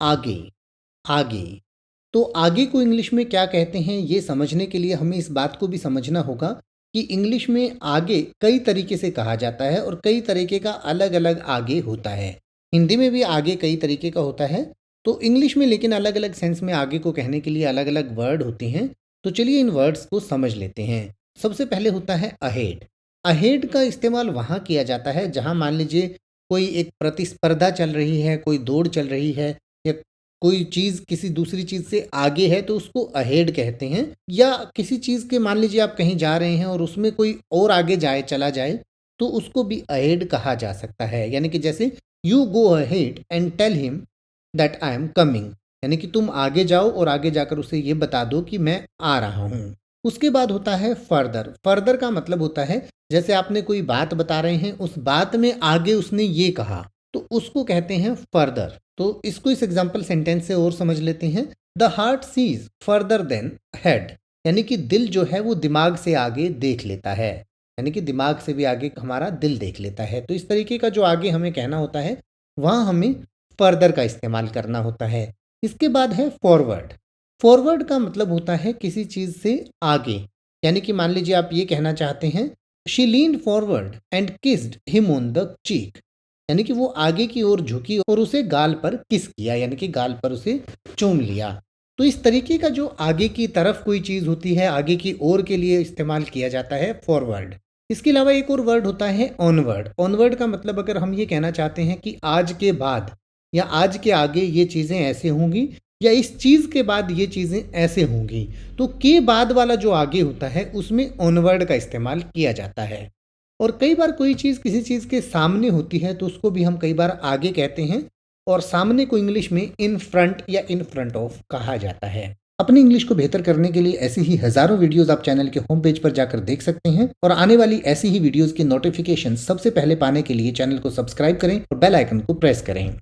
आगे, आगे। तो आगे को इंग्लिश में क्या कहते हैं ये समझने के लिए हमें इस बात को भी समझना होगा कि इंग्लिश में आगे कई तरीके से कहा जाता है और कई तरीके का अलग-अलग आगे होता है। हिंदी में भी आगे कई तरीके का होता है, तो इंग्लिश में लेकिन अलग-अलग सेंस में आगे को कहने के लिए अलग-अलग वर्ड होते हैं। तो चलिए इन वर्ड्स को समझ लेते हैं। सबसे पहले होता है अहेड। अहेड का इस्तेमाल वहाँ किया जाता है जहाँ मान लीजिए कोई एक प्रतिस्पर्धा चल रही है, कोई दौड़ चल रही है या कोई चीज़ किसी दूसरी चीज़ से आगे है तो उसको अहेड कहते हैं। या किसी चीज़ के मान लीजिए आप कहीं जा रहे हैं और उसमें कोई और आगे जाए चला जाए तो उसको भी अहेड कहा जा सकता है। यानी कि जैसे you go ahead and tell him that I am coming, यानी कि तुम आगे जाओ और आगे जाकर उसे ये बता दो कि मैं आ रहा हूँ। उसके बाद होता है फर्दर। फर्दर का मतलब होता है जैसे आपने कोई बात बता रहे हैं, उस बात में आगे उसने ये कहा तो उसको कहते हैं फर्दर। तो इसको इस एग्जाम्पल सेंटेंस से और समझ लेते हैं। The heart sees further than head, यानी कि दिल जो है वो दिमाग से आगे देख लेता है, यानी कि दिमाग से भी आगे हमारा दिल देख लेता है। तो इस तरीके का जो आगे हमें कहना होता है वहाँ हमें फर्दर का इस्तेमाल करना होता है। इसके बाद है फॉरवर्ड। फॉरवर्ड का मतलब होता है किसी चीज़ से आगे, यानी कि मान लीजिए आप ये कहना चाहते हैं she leaned forward and kissed him on the cheek, यानी कि वो आगे की ओर झुकी और उसे गाल पर किस किया, यानी कि गाल पर उसे चूम लिया। तो इस तरीके का जो आगे की तरफ कोई चीज़ होती है, आगे की ओर के लिए इस्तेमाल किया जाता है फॉरवर्ड। इसके अलावा एक और वर्ड होता है ऑनवर्ड। ऑनवर्ड का मतलब अगर हम ये कहना चाहते हैं कि आज के बाद या आज के आगे ये चीज़ें ऐसे होंगी या इस चीज़ के बाद ये चीज़ें ऐसे होंगी, तो के बाद वाला जो आगे होता है उसमें ऑनवर्ड का इस्तेमाल किया जाता है। और कई बार कोई चीज़ किसी चीज़ के सामने होती है तो उसको भी हम कई बार आगे कहते हैं और सामने को इंग्लिश में इन फ्रंट या इन फ्रंट ऑफ कहा जाता है। अपनी इंग्लिश को बेहतर करने के लिए ऐसी ही हज़ारों वीडियोस आप चैनल के होम पेज पर जाकर देख सकते हैं और आने वाली ऐसी ही वीडियोस की नोटिफिकेशन सबसे पहले पाने के लिए चैनल को सब्सक्राइब करें और बेल आइकन को प्रेस करें।